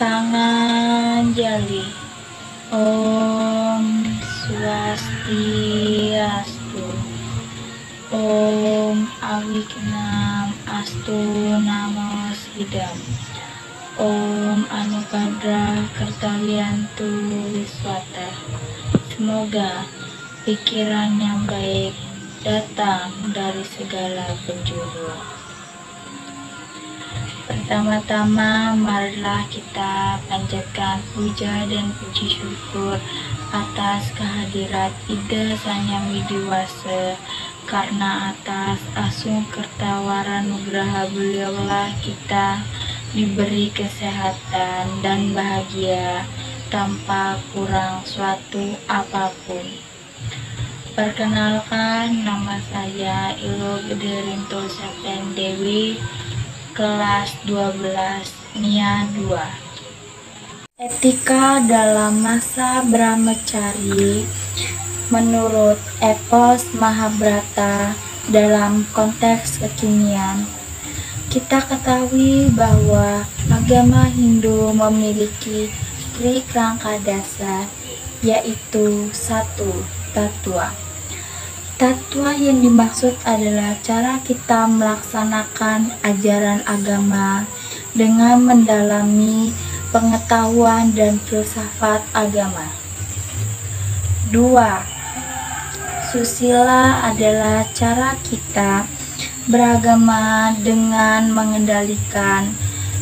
Panganjali. Om Swastiastu. Om Awignam Astu Namo Sidam. Om Anubhadra Kartaliantu Wiswata. Semoga pikiran yang baik datang dari segala penjuru. Pertama-tama, marilah kita panjatkan puja dan puji syukur atas kehadirat Ida Sang Hyang Widiwasa, karena atas asung kertawara nugraha beliaulah kita diberi kesehatan dan bahagia tanpa kurang suatu apapun. Perkenalkan, nama saya Ilo Gederinto Septen Dewi, kelas 12 NIA 2. Etika dalam masa Brahmacari menurut epos Mahabharata. Dalam konteks kekinian, kita ketahui bahwa agama Hindu memiliki trikrangka dasar, yaitu 1. Tatwa. Tatwa yang dimaksud adalah cara kita melaksanakan ajaran agama dengan mendalami pengetahuan dan filsafat agama. 2. Susila adalah cara kita beragama dengan mengendalikan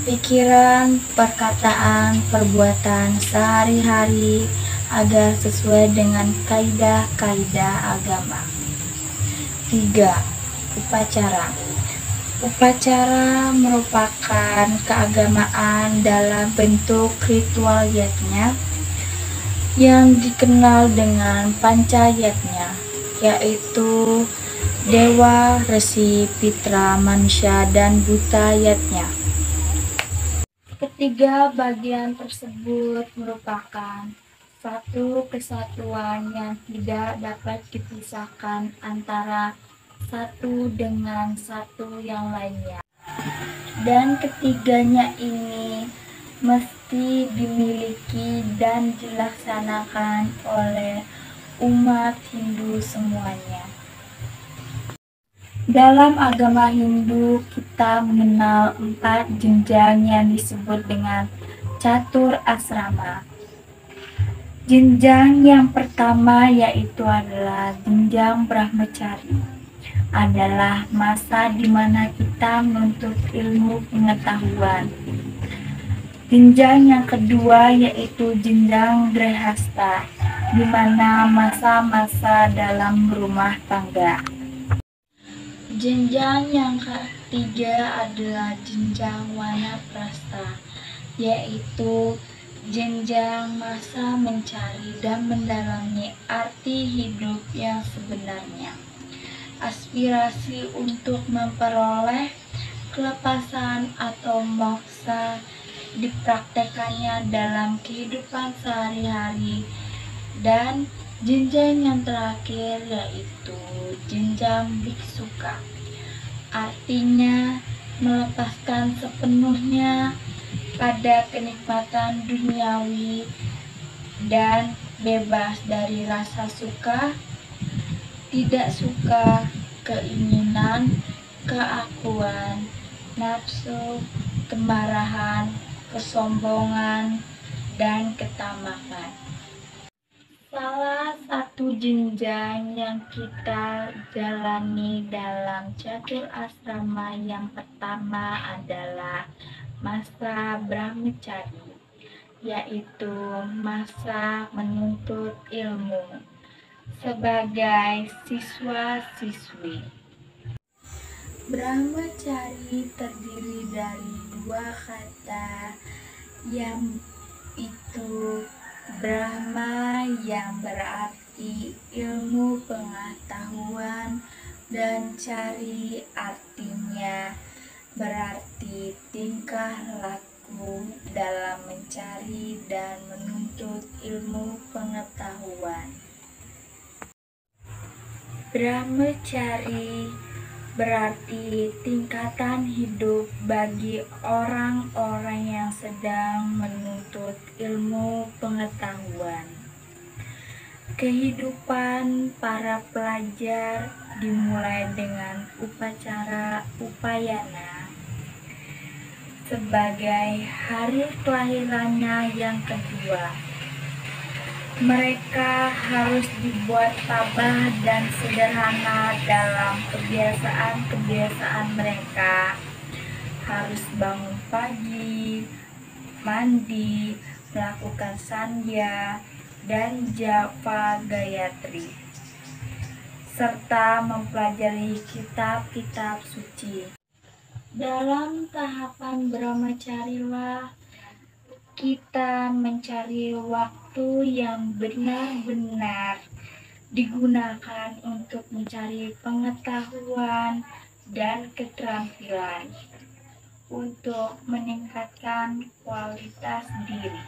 pikiran, perkataan, perbuatan sehari-hari agar sesuai dengan kaidah-kaidah agama. 3. Upacara. Upacara merupakan keagamaan dalam bentuk ritual yajna yang dikenal dengan panca yajna, yaitu dewa, resi, pitra, manusia, dan buta yajna. Ketiga bagian tersebut merupakan satu kesatuan yang tidak dapat dipisahkan antara satu dengan satu yang lainnya, dan ketiganya ini mesti dimiliki dan dilaksanakan oleh umat Hindu semuanya. Dalam agama Hindu, kita mengenal 4 jenjang yang disebut dengan catur asrama. Jenjang yang pertama yaitu adalah jenjang Brahmacari, adalah masa di mana kita menuntut ilmu pengetahuan. Jenjang yang kedua yaitu jenjang Grihastha, di mana masa-masa dalam rumah tangga. Jenjang yang ketiga adalah jenjang Wanaprastha, yaitu jenjang masa mencari dan mendalami arti hidup yang sebenarnya. Aspirasi untuk memperoleh kelepasan atau moksa dipraktekannya dalam kehidupan sehari-hari. Dan jenjang yang terakhir yaitu jenjang biksuka, artinya melepaskan sepenuhnya pada kenikmatan duniawi dan bebas dari rasa suka, tidak suka, keinginan, keakuan, nafsu, kemarahan, kesombongan, dan ketamakan. Salah satu jenjang yang kita jalani dalam catur asrama yang pertama adalah masa Brahmacari, yaitu masa menuntut ilmu sebagai siswa-siswi. Brahmacari terdiri dari 2 kata, yang itu Brahma yang berarti ilmu pengetahuan, dan cari artinya berarti tingkah laku dalam mencari dan menuntut ilmu pengetahuan. Brahmacari berarti tingkatan hidup bagi orang-orang yang sedang menuntut ilmu pengetahuan. Kehidupan para pelajar dimulai dengan upacara upayana sebagai hari kelahirannya yang kedua. Mereka harus dibuat tabah dan sederhana dalam kebiasaan-kebiasaan mereka. Harus bangun pagi, mandi, melakukan sandhya dan japa gayatri, serta mempelajari kitab-kitab suci. Dalam tahapan brahmacarilah kita mencari waktu yang benar-benar digunakan untuk mencari pengetahuan dan keterampilan untuk meningkatkan kualitas diri.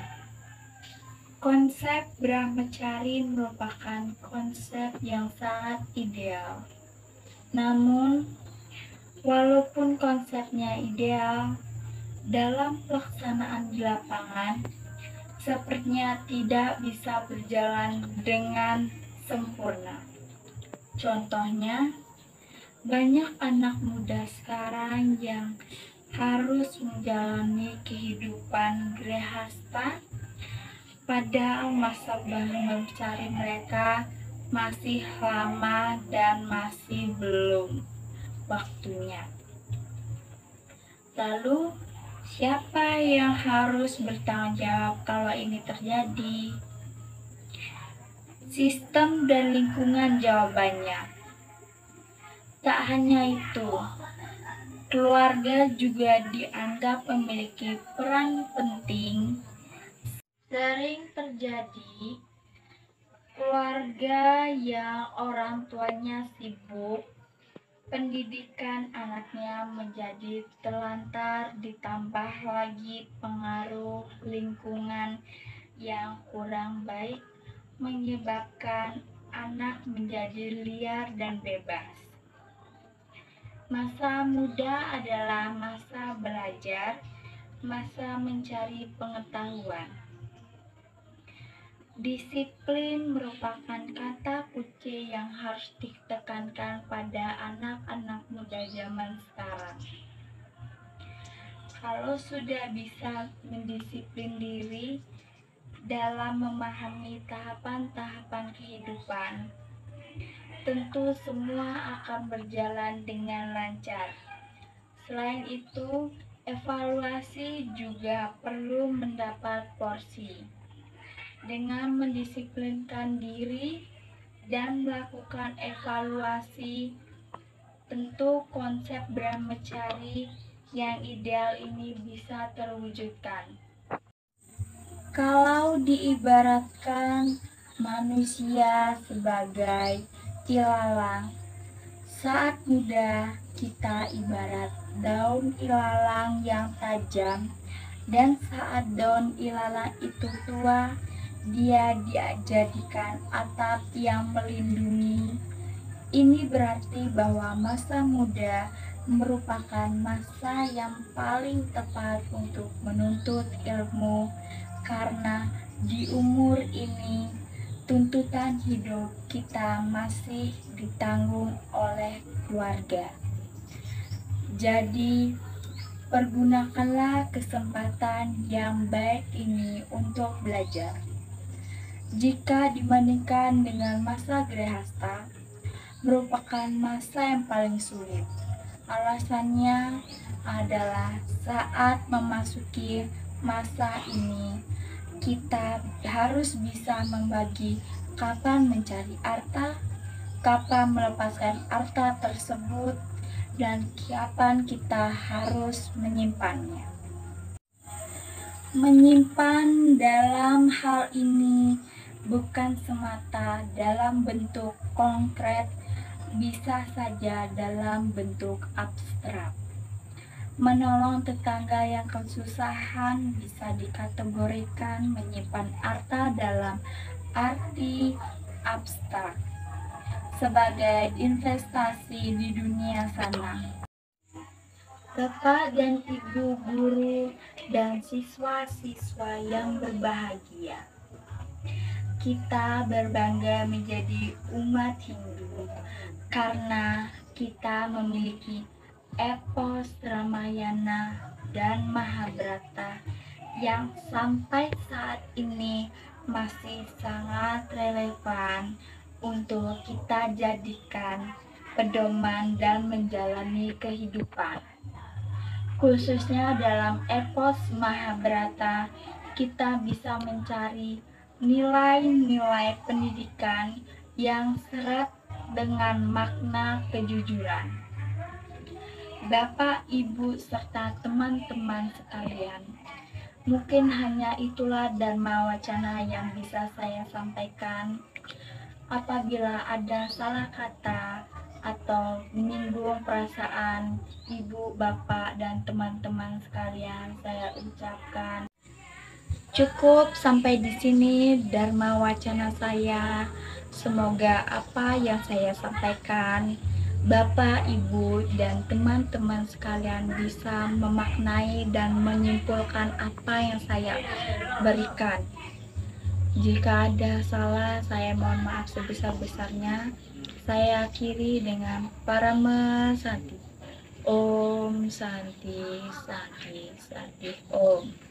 Konsep brahmacari merupakan konsep yang sangat ideal. Namun, walaupun konsepnya ideal, dalam pelaksanaan di lapangan, sepertinya tidak bisa berjalan dengan sempurna. Contohnya, banyak anak muda sekarang yang harus menjalani kehidupan grehasta, padahal masa brahmacari mereka masih lama dan masih belum waktunya. Lalu, siapa yang harus bertanggung jawab kalau ini terjadi? Sistem dan lingkungan jawabannya. Tak hanya itu, keluarga juga dianggap memiliki peran penting. Sering terjadi keluarga yang orang tuanya sibuk, pendidikan anaknya menjadi terlantar, ditambah lagi pengaruh lingkungan yang kurang baik menyebabkan anak menjadi liar dan bebas. Masa muda adalah masa belajar, masa mencari pengetahuan. Disiplin merupakan kata kunci yang harus ditekankan pada anak-anak muda zaman sekarang. Kalau sudah bisa mendisiplin diri dalam memahami tahapan-tahapan kehidupan, tentu semua akan berjalan dengan lancar. Selain itu, evaluasi juga perlu mendapat porsi. Dengan mendisiplinkan diri dan melakukan evaluasi, tentu konsep brahmacari yang ideal ini bisa terwujudkan. Kalau diibaratkan manusia sebagai ilalang, saat muda kita ibarat daun ilalang yang tajam, dan saat daun ilalang itu tua, dia dijadikan atap yang melindungi. Ini berarti bahwa masa muda merupakan masa yang paling tepat untuk menuntut ilmu, karena di umur ini tuntutan hidup kita masih ditanggung oleh keluarga. Jadi, pergunakanlah kesempatan yang baik ini untuk belajar. Jika dibandingkan dengan masa grehasta, merupakan masa yang paling sulit. Alasannya adalah saat memasuki masa ini, kita harus bisa membagi kapan mencari harta, kapan melepaskan harta tersebut, dan kapan kita harus menyimpannya. Menyimpan dalam hal ini bukan semata dalam bentuk konkret, bisa saja dalam bentuk abstrak. Menolong tetangga yang kesusahan bisa dikategorikan menyimpan harta dalam arti abstrak. sebagai investasi di dunia sana. Bapak dan Ibu guru dan siswa-siswa yang berbahagia, kita berbangga menjadi umat Hindu karena kita memiliki epos Ramayana dan Mahabharata yang sampai saat ini masih sangat relevan untuk kita jadikan pedoman dan menjalani kehidupan. Khususnya dalam epos Mahabharata, kita bisa mencari nilai-nilai pendidikan yang syarat dengan makna kejujuran. Bapak, Ibu, serta teman-teman sekalian, mungkin hanya itulah Dharma Wacana yang bisa saya sampaikan. Apabila ada salah kata atau menyinggung perasaan Ibu, Bapak, dan teman-teman sekalian, saya ucapkan cukup sampai di sini Dharma Wacana saya. Semoga apa yang saya sampaikan Bapak, Ibu, dan teman-teman sekalian bisa memaknai dan menyimpulkan apa yang saya berikan. Jika ada salah, saya mohon maaf sebesar-besarnya. Saya akhiri dengan Parama Santi. Om Santi, Santi, Santi, Om.